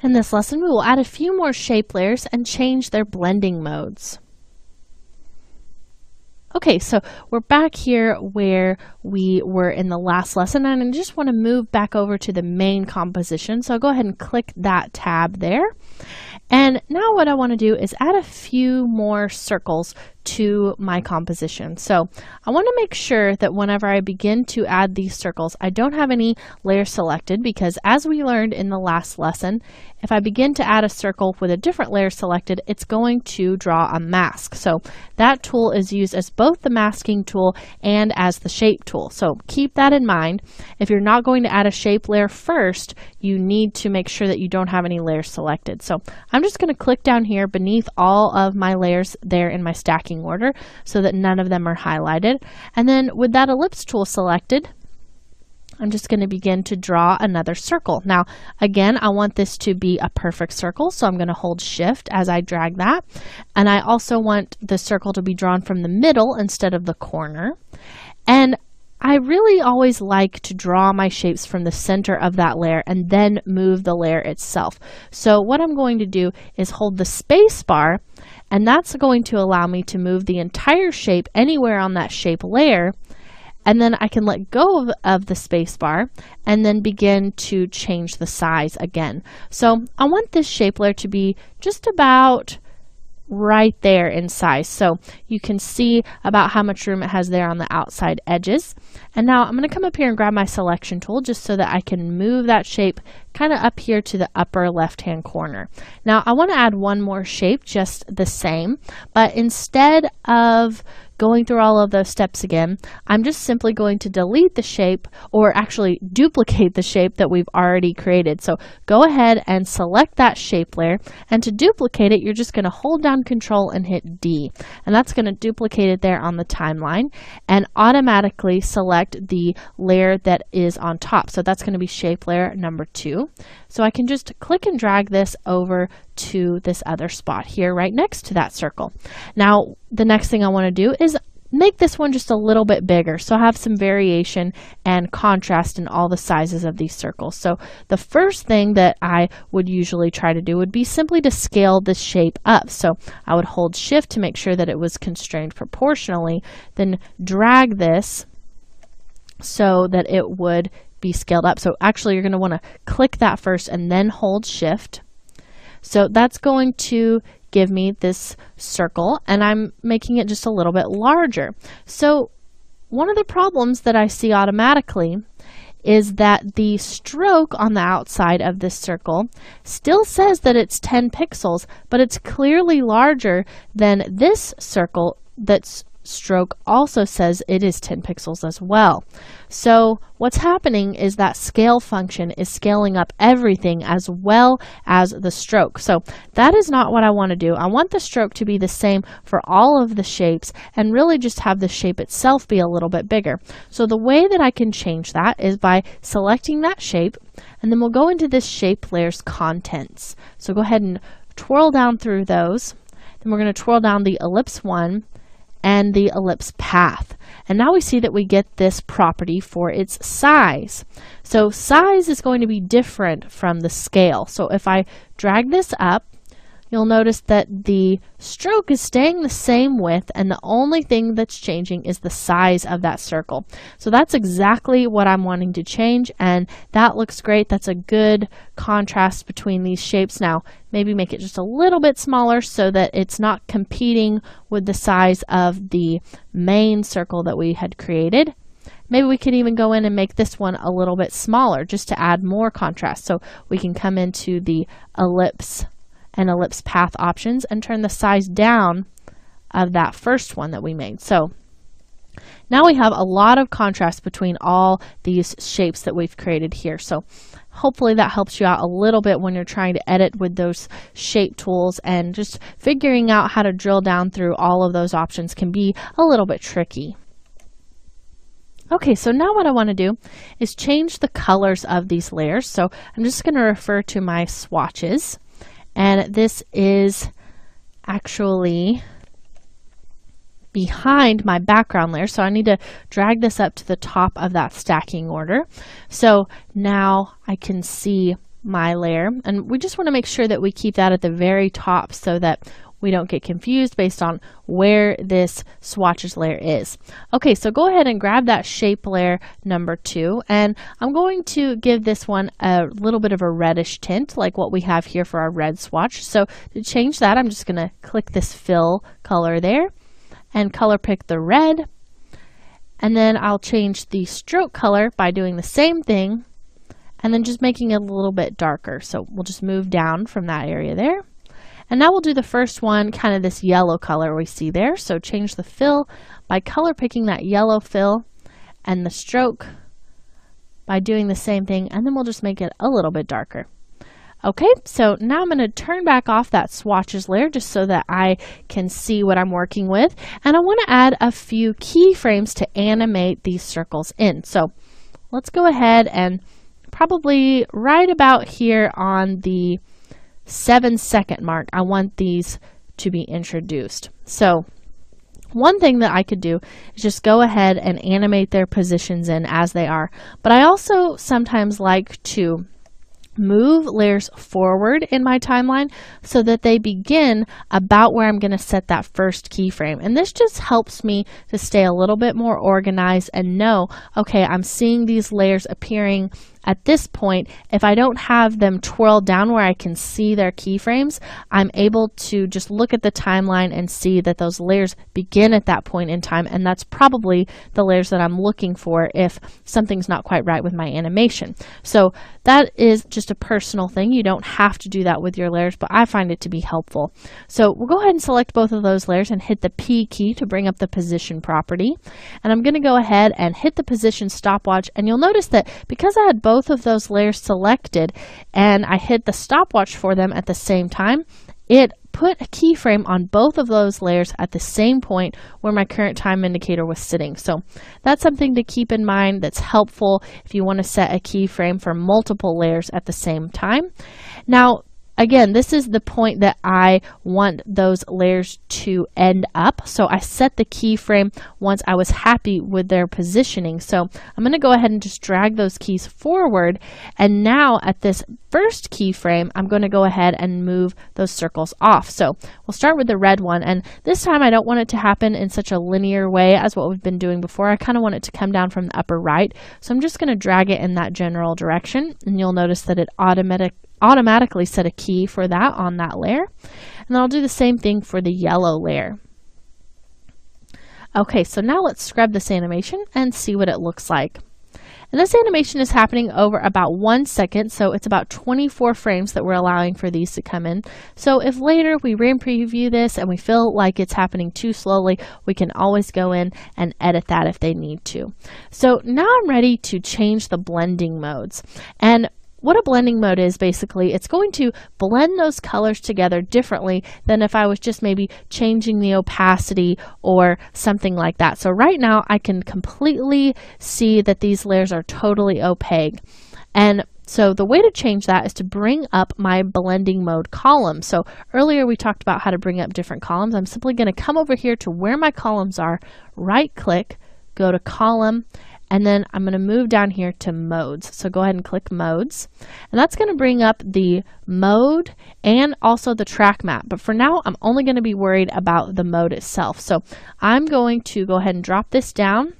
In this lesson, we will add a few more shape layers and change their blending modes. Okay, so we're back here where we were in the last lesson, and I just want to move back over to the main composition. So I'll go ahead and click that tab there. And now what I want to do is add a few more circles to my composition. So I want to make sure that whenever I begin to add these circles, I don't have any layer selected, because as we learned in the last lesson, if I begin to add a circle with a different layer selected, it's going to draw a mask. So that tool is used as both the masking tool and as the shape tool. So keep that in mind. If you're not going to add a shape layer first, you need to make sure that you don't have any layers selected. So I'm just going to click down here beneath all of my layers there in my stacking order so that none of them are highlighted. And then with that ellipse tool selected, I'm just going to begin to draw another circle. Now, again, I want this to be a perfect circle, so I'm going to hold Shift as I drag that. And I also want the circle to be drawn from the middle instead of the corner. And I really always like to draw my shapes from the center of that layer and then move the layer itself. So what I'm going to do is hold the space bar, and that's going to allow me to move the entire shape anywhere on that shape layer. And then I can let go of the space bar and then begin to change the size again. So I want this shape layer to be just about right there in size. So you can see about how much room it has there on the outside edges. And now I'm going to come up here and grab my selection tool just so that I can move that shape kind of up here to the upper left-hand corner. Now I want to add one more shape just the same, but instead of going through all of those steps again, I'm just simply going to delete the shape, or actually duplicate the shape that we've already created. So go ahead and select that shape layer, and to duplicate it, you're just going to hold down Control and hit D, and that's going to duplicate it there on the timeline and automatically select the layer that is on top. So that's going to be shape layer number 2. So I can just click and drag this over to this other spot here right next to that circle. Now the next thing I want to do is make this one just a little bit bigger, so I have some variation and contrast in all the sizes of these circles. So the first thing that I would usually try to do would be simply to scale this shape up. So I would hold Shift to make sure that it was constrained proportionally, then drag this so that it would be scaled up. So actually you're going to want to click that first and then hold Shift. So that's going to give me this circle, and I'm making it just a little bit larger. So one of the problems that I see automatically is that the stroke on the outside of this circle still says that it's 10 pixels, but it's clearly larger than this circle that's stroke also says it is 10 pixels as well. So what's happening is that scale function is scaling up everything as well as the stroke. So that is not what I want to do. I want the stroke to be the same for all of the shapes and really just have the shape itself be a little bit bigger. So the way that I can change that is by selecting that shape, and then we'll go into this shape layer's contents. So go ahead and twirl down through those. Then we're going to twirl down the ellipse one and the ellipse path. And now we see that we get this property for its size. So size is going to be different from the scale. So if I drag this up, you'll notice that the stroke is staying the same width, and the only thing that's changing is the size of that circle. So that's exactly what I'm wanting to change, and that looks great. That's a good contrast between these shapes. Now maybe make it just a little bit smaller so that it's not competing with the size of the main circle that we had created. Maybe we could even go in and make this one a little bit smaller just to add more contrast. So we can come into the ellipse and ellipse path options and turn the size down of that first one that we made. So now we have a lot of contrast between all these shapes that we've created here. So hopefully that helps you out a little bit when you're trying to edit with those shape tools, and just figuring out how to drill down through all of those options can be a little bit tricky. Okay, so now what I want to do is change the colors of these layers. So I'm just going to refer to my swatches. And this is actually behind my background layer, so I need to drag this up to the top of that stacking order. So now I can see my layer, and we just want to make sure that we keep that at the very top so that we don't get confused based on where this swatches layer is. Okay, so go ahead and grab that shape layer number 2, and I'm going to give this one a little bit of a reddish tint like what we have here for our red swatch. So to change that, I'm just going to click this fill color there and color pick the red, and then I'll change the stroke color by doing the same thing and then just making it a little bit darker. So we'll just move down from that area there. And now we'll do the first one, kind of this yellow color we see there. So change the fill by color picking that yellow fill, and the stroke by doing the same thing, and then we'll just make it a little bit darker. Okay, so now I'm going to turn back off that swatches layer just so that I can see what I'm working with. And I want to add a few keyframes to animate these circles in. So let's go ahead and probably right about here on the 7-second mark, I want these to be introduced. So one thing that I could do is just go ahead and animate their positions in as they are. But I also sometimes like to move layers forward in my timeline so that they begin about where I'm going to set that first keyframe. And this just helps me to stay a little bit more organized and know, okay, I'm seeing these layers appearing at this point. If I don't have them twirled down where I can see their keyframes, I'm able to just look at the timeline and see that those layers begin at that point in time, and that's probably the layers that I'm looking for if something's not quite right with my animation. So that is just a personal thing. You don't have to do that with your layers, but I find it to be helpful. So we'll go ahead and select both of those layers and hit the P key to bring up the position property. And I'm going to go ahead and hit the position stopwatch, and you'll notice that because I had both of those layers selected and I hit the stopwatch for them at the same time, it put a keyframe on both of those layers at the same point where my current time indicator was sitting. So that's something to keep in mind that's helpful if you want to set a keyframe for multiple layers at the same time. Now, again, this is the point that I want those layers to end up. So I set the keyframe once I was happy with their positioning. So I'm going to go ahead and just drag those keys forward. And now at this first keyframe, I'm going to go ahead and move those circles off. So we'll start with the red one. And this time I don't want it to happen in such a linear way as what we've been doing before. I kind of want it to come down from the upper right. So I'm just going to drag it in that general direction. And you'll notice that it automatically set a key for that on that layer. And then I'll do the same thing for the yellow layer. Okay, so now let's scrub this animation and see what it looks like. And this animation is happening over about 1 second, so it's about 24 frames that we're allowing for these to come in. So if later we re-preview this and we feel like it's happening too slowly, we can always go in and edit that if they need to. So now I'm ready to change the blending modes. And what a blending mode is, basically, it's going to blend those colors together differently than if I was just maybe changing the opacity or something like that. So right now I can completely see that these layers are totally opaque. And so the way to change that is to bring up my blending mode column. So earlier we talked about how to bring up different columns. I'm simply going to come over here to where my columns are, right click, go to column, and then I'm going to move down here to modes. So go ahead and click modes. And that's going to bring up the mode and also the track map. But for now, I'm only going to be worried about the mode itself. So I'm going to go ahead and drop this down.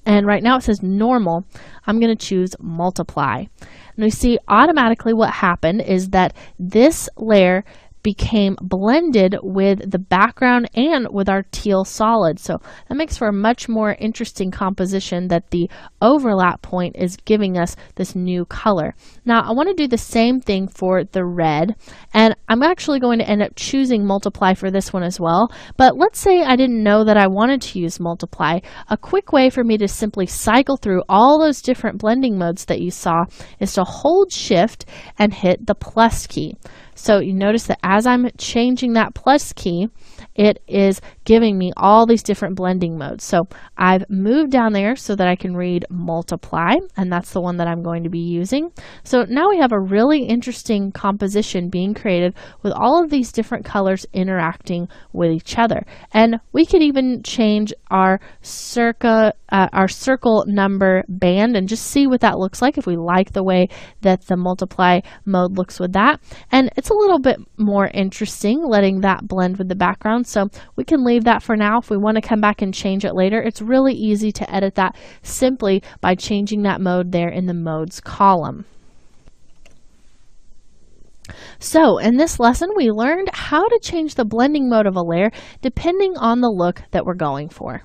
And right now it says normal. I'm going to choose multiply. And we see automatically what happened is that this layer became blended with the background and with our teal solid. So that makes for a much more interesting composition that the overlap point is giving us this new color. Now I want to do the same thing for the red, and I'm actually going to end up choosing multiply for this one as well. But let's say I didn't know that I wanted to use multiply. A quick way for me to simply cycle through all those different blending modes that you saw is to hold shift and hit the plus key. So you notice that as I'm changing that plus key, it is giving me all these different blending modes. So I've moved down there so that I can read multiply, and that's the one that I'm going to be using. So now we have a really interesting composition being created with all of these different colors interacting with each other. And we could even change our circle number band and just see what that looks like if we like the way that the multiply mode looks with that. And it's a little bit more interesting letting that blend with the background, so we can leave that for now. If we want to come back and change it later, it's really easy to edit that simply by changing that mode there in the modes column. So in this lesson, we learned how to change the blending mode of a layer depending on the look that we're going for.